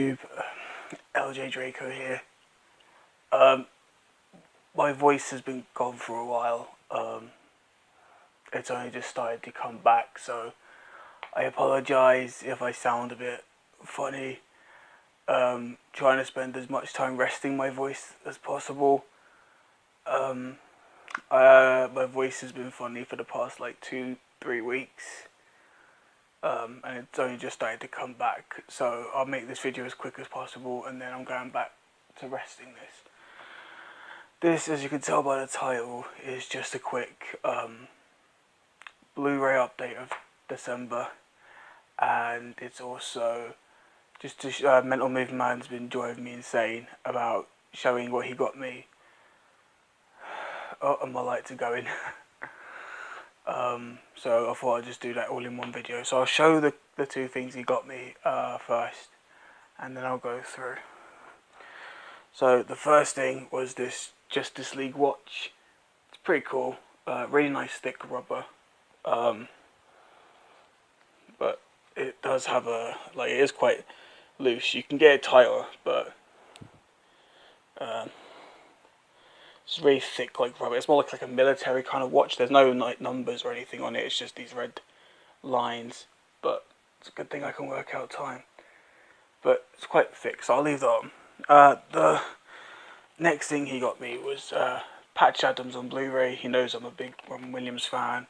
YouTube, LJ Draco here. My voice has been gone for a while. It's only just started to come back, so I apologise if I sound a bit funny. Trying to spend as much time resting my voice as possible. My voice has been funny for the past like 2-3 weeks. And it's only just started to come back, so I'll make this video as quick as possible and then I'm going back to resting this. This, as you can tell by the title, is just a quick Blu-Ray update of December, and it's also just to Mental Movie Man's been driving me insane about showing what he got me. Oh, and my lights are going. So I thought I'd just do that all in one video. So I'll show the two things he got me first, and then I'll go through. So the first thing was this Justice League watch. It's pretty cool. Really nice thick rubber. But it does have a, like, it is quite loose. You can get it tighter, but it's really thick, like rubber. It's more like a military kind of watch. There's no like numbers or anything on it. It's just these red lines. But it's a good thing I can work out time. But it's quite thick, so I'll leave that on. The next thing he got me was Patch Adams on Blu-ray. He knows I'm a big Robin Williams fan.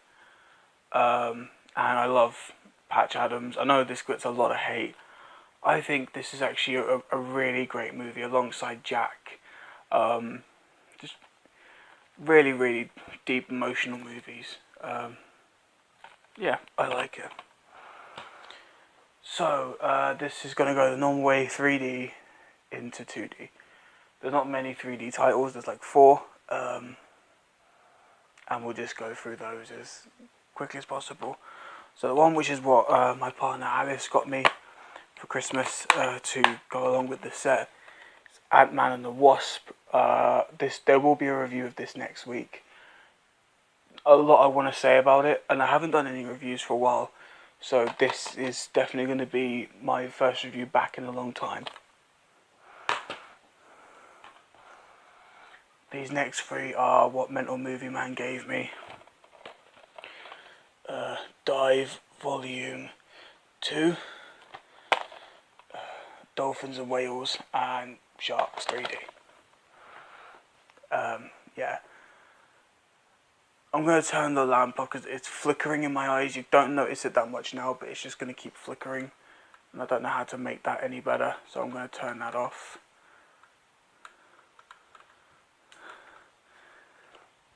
And I love Patch Adams. I know this gets a lot of hate. I think this is actually a really great movie alongside Jack. Just really, really deep emotional movies. Yeah, I like it. So, this is going to go the normal way, 3D into 2D. There's not many 3D titles, there's like 4. And we'll just go through those as quickly as possible. So the one, which is what my partner Alice got me for Christmas to go along with the set, is Ant-Man and the Wasp. There will be a review of this next week. A lot I want to say about it, and I haven't done any reviews for a while, so this is definitely going to be my first review back in a long time. These next 3 are what Mental Movie Man gave me. Dive Volume 2, Dolphins and Whales, and Sharks 3D. Yeah. I'm going to turn the lamp off because it's flickering in my eyes. You don't notice it that much now, but it's just going to keep flickering. And I don't know how to make that any better, so I'm going to turn that off.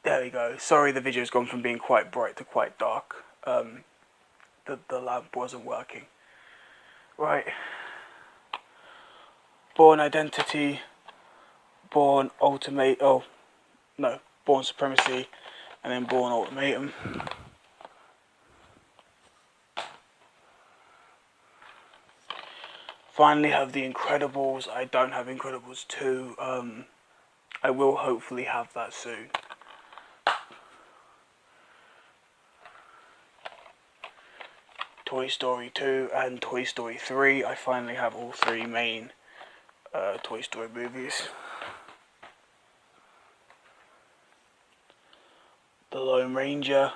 There we go. Sorry, the video's gone from being quite bright to quite dark. The lamp wasn't working. Right. Born Identity, Born Ultimate, Born Supremacy, and then Born Ultimatum. Finally have The Incredibles. I don't have Incredibles 2. I will hopefully have that soon. Toy Story 2 and Toy Story 3. I finally have all 3 main Toy Story movies. The Lone Ranger.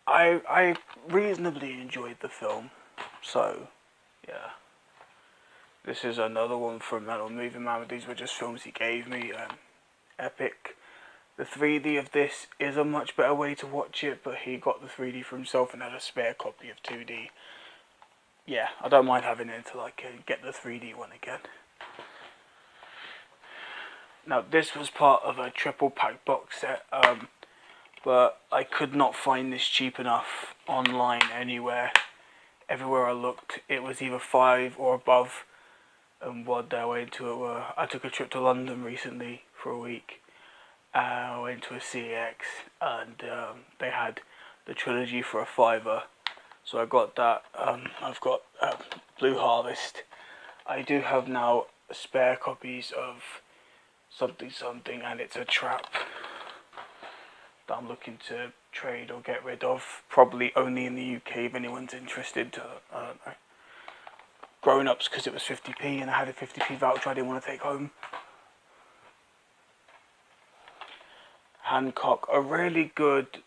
I reasonably enjoyed the film, so yeah. This is another one from Mental Movie Man. These were just films he gave me. Epic. The 3D of this is a much better way to watch it, but he got the 3D for himself and had a spare copy of 2D. Yeah, I don't mind having it until I can get the 3D one again. Now, this was part of a triple pack box set, but I could not find this cheap enough online anywhere. Everywhere I looked, it was either 5 or above. And what day I went to it, I took a trip to London recently for a week. I went to a CEX, and they had the trilogy for a £5. So I got that. I've got Blue Harvest. I do have now spare copies of Something Something, and It's a Trap, that I'm looking to trade or get rid of. Probably only in the UK if anyone's interested. I don't know. Grown Ups because it was 50p and I had a 50p voucher I didn't want to take home. Hancock, a really good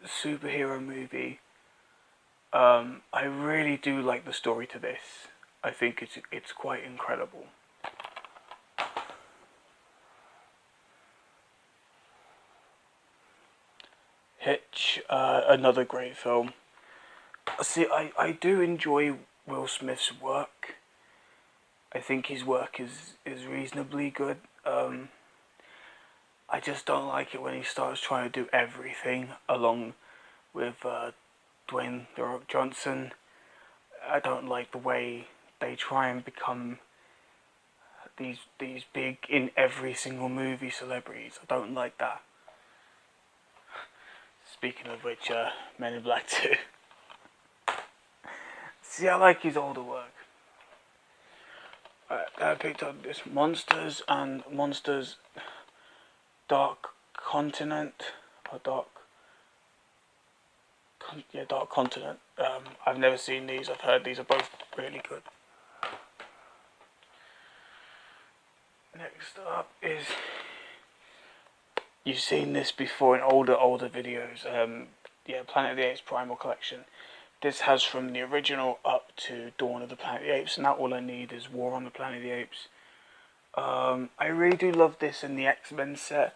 superhero movie. I really do like the story to this. I think it's quite incredible. Hitch, another great film. See, I do enjoy Will Smith's work. I think his work is reasonably good. I just don't like it when he starts trying to do everything along with Dwayne The Rock Johnson. I don't like the way they try and become these big in every single movie celebrities. I don't like that. Speaking of which, Men in Black 2. See, I like his older work. I picked up this Monsters and Monsters Dark Continent, or Dark Continent. I've never seen these. I've heard these are both really good. Next up is, you've seen this before in older videos. Planet of the Apes Primal Collection. This has from the original up to Dawn of the Planet of the Apes, and now all I need is War on the Planet of the Apes. I really do love this in the X-Men set.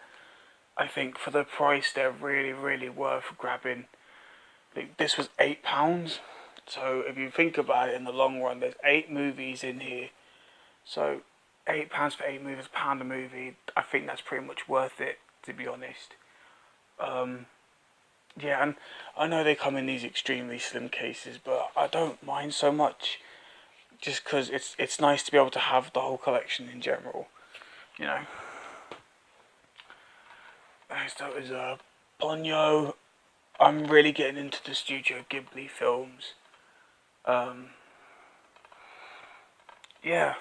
I think for the price they're really worth grabbing. This was £8, so if you think about it in the long run, there's 8 movies in here. So £8 for 8 movies, £1 a movie. I think that's pretty much worth it, to be honest. Yeah, and I know they come in these extremely slim cases, but I don't mind so much, just because it's nice to be able to have the whole collection in general, you know. Next up is Ponyo. I'm really getting into the Studio Ghibli films. Yeah.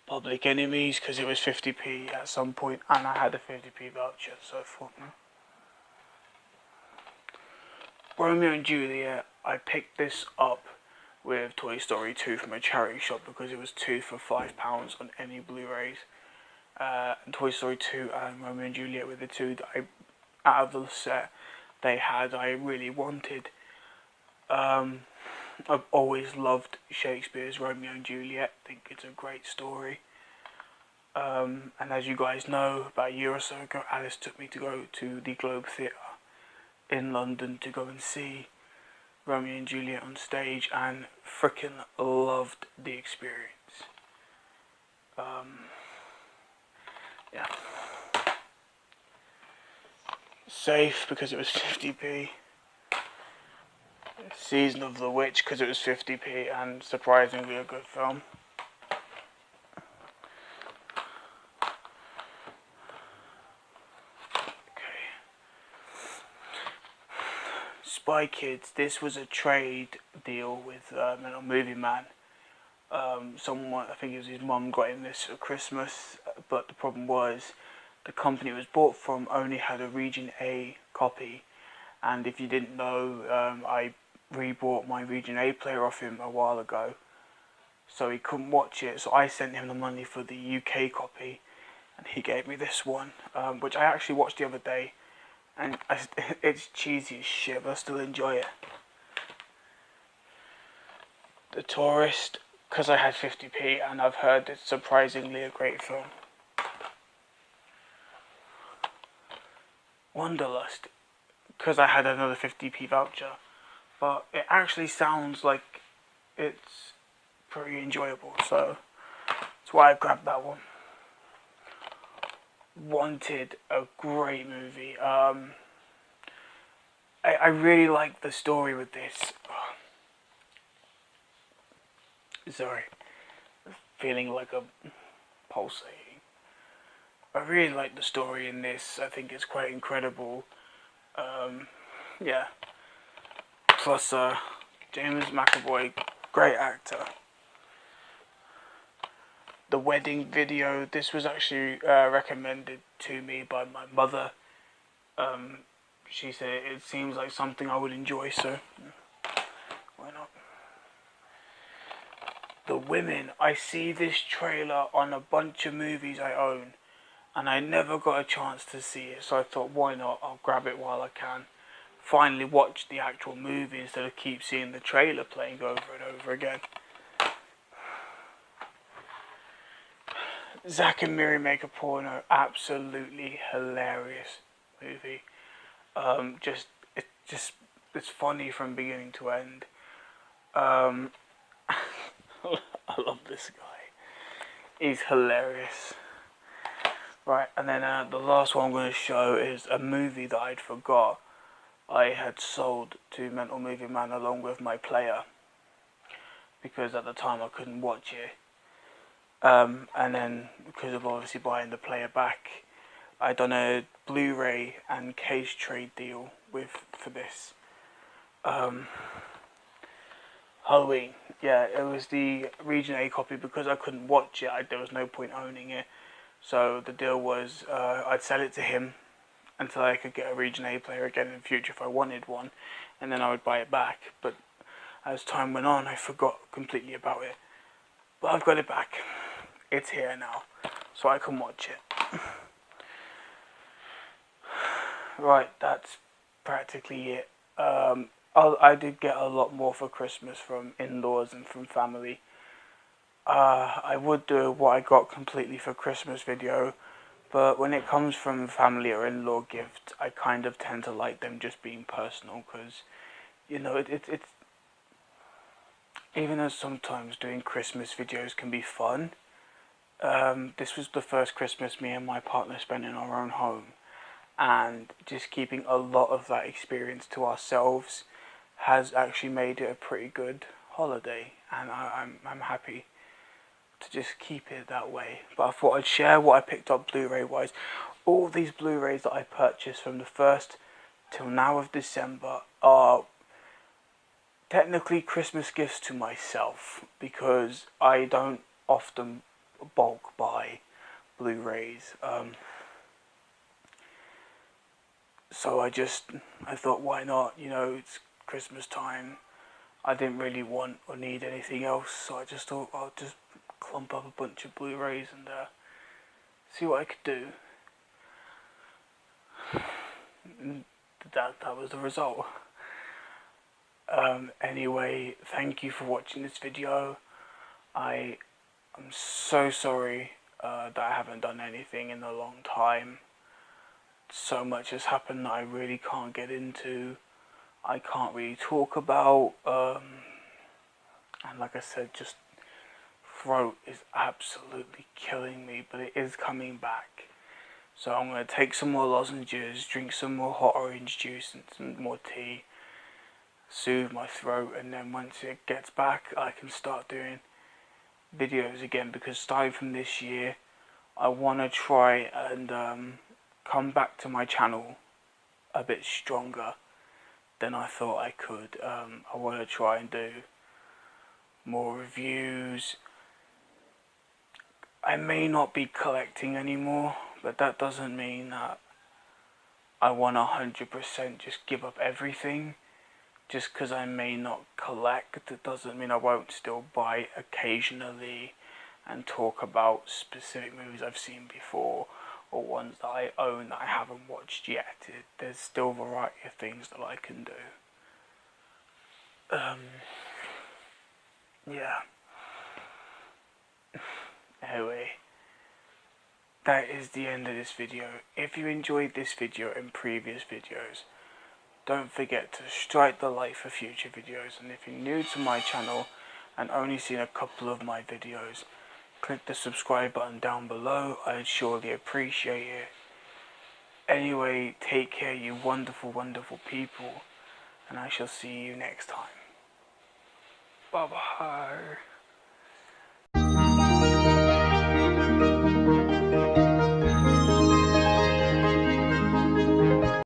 Public Enemies, because it was 50p at some point and I had a 50p voucher, so I thought, Romeo and Juliet, I picked this up with Toy Story 2 from a charity shop because it was 2 for £5 on any Blu-rays. And Toy Story 2 and Romeo and Juliet were the two that out of the set they had, I really wanted. I've always loved Shakespeare's Romeo and Juliet. I think it's a great story. And as you guys know, about a year or so ago, Alice took me to go to the Globe Theatre in London to go and see Romeo and Juliet on stage, and freaking loved the experience. Yeah. Safe because it was 50p. Season of the Witch because it was 50p and surprisingly a good film. Okay. Spy Kids. This was a trade deal with Movie Man. Someone, I think it was his mum, got him this for Christmas, but the problem was the company it was bought from only had a Region A copy, and if you didn't know, I rebought my Region A player off him a while ago, so he couldn't watch it, so I sent him the money for the UK copy, and he gave me this one, which I actually watched the other day, and it's cheesy as shit, but I still enjoy it. The Tourist, because I had 50p, and I've heard it's surprisingly a great film. Wanderlust, because I had another 50p voucher, but it actually sounds like it's pretty enjoyable, so that's why I grabbed that one. Wanted, a great movie. I really like the story with this. Sorry, feeling like a pulsating. I really like the story in this. I think it's quite incredible. Yeah. Plus, James McAvoy, great actor. The Wedding Video. This was actually recommended to me by my mother. she said it seems like something I would enjoy, so why not? The Women. I see this trailer on a bunch of movies I own, and I never got a chance to see it, so I thought, why not? I'll grab it while I can. Finally watch the actual movie instead of keep seeing the trailer playing over and over again. Zack and Miri Make a Porno, absolutely hilarious movie. It's funny from beginning to end. I love this guy. He's hilarious. Right, and then the last one I'm going to show is a movie that I'd forgot I had sold to Mental Movie Man along with my player, because at the time I couldn't watch it. And then because of obviously buying the player back, I done a Blu-Ray and case trade deal for this. Halloween. Yeah, it was the Region A copy. Because I couldn't watch it, there was no point owning it. So the deal was I'd sell it to him until I could get a Region A player again in the future if I wanted one, and then I would buy it back. But as time went on, I forgot completely about it. But I've got it back. It's here now, so I can watch it. Right, that's practically it. I did get a lot more for Christmas from in-laws and from family. I would do what I got completely for Christmas video, but when it comes from family or in-law gift, I kind of tend to like them just being personal, because, you know, it's even though sometimes doing Christmas videos can be fun, this was the first Christmas me and my partner spent in our own home, and just keeping a lot of that experience to ourselves has actually made it a pretty good holiday, and I'm happy to just keep it that way. But I thought I'd share what I picked up Blu-ray wise. All these Blu-rays that I purchased from the 1st till now of December are technically Christmas gifts to myself, because I don't often bulk buy Blu-rays. So I thought, why not? You know, it's Christmas time. I didn't really want or need anything else, so I just thought I'll just clump up a bunch of Blu-rays and see what I could do. And that was the result. Anyway, thank you for watching this video. I'm so sorry that I haven't done anything in a long time. So much has happened that I really can't get into. I can't really talk about. And like I said, just throat is absolutely killing me, but it is coming back. So I'm going to take some more lozenges, drink some more hot orange juice and some more tea, soothe my throat, and then once it gets back I can start doing videos again, because starting from this year I want to try and come back to my channel a bit stronger than I thought I could. I want to try and do more reviews. I may not be collecting anymore, but that doesn't mean that I want 100% just give up everything. Just because I may not collect, it doesn't mean I won't still buy occasionally and talk about specific movies I've seen before, or ones that I own that I haven't watched yet. There's still a variety of things that I can do. Yeah. Anyway, that is the end of this video. If you enjoyed this video and previous videos, don't forget to strike the like for future videos. And if you're new to my channel and only seen a couple of my videos, click the subscribe button down below. I'd surely appreciate it. Anyway, take care, you wonderful, wonderful people, and I shall see you next time. Bye bye.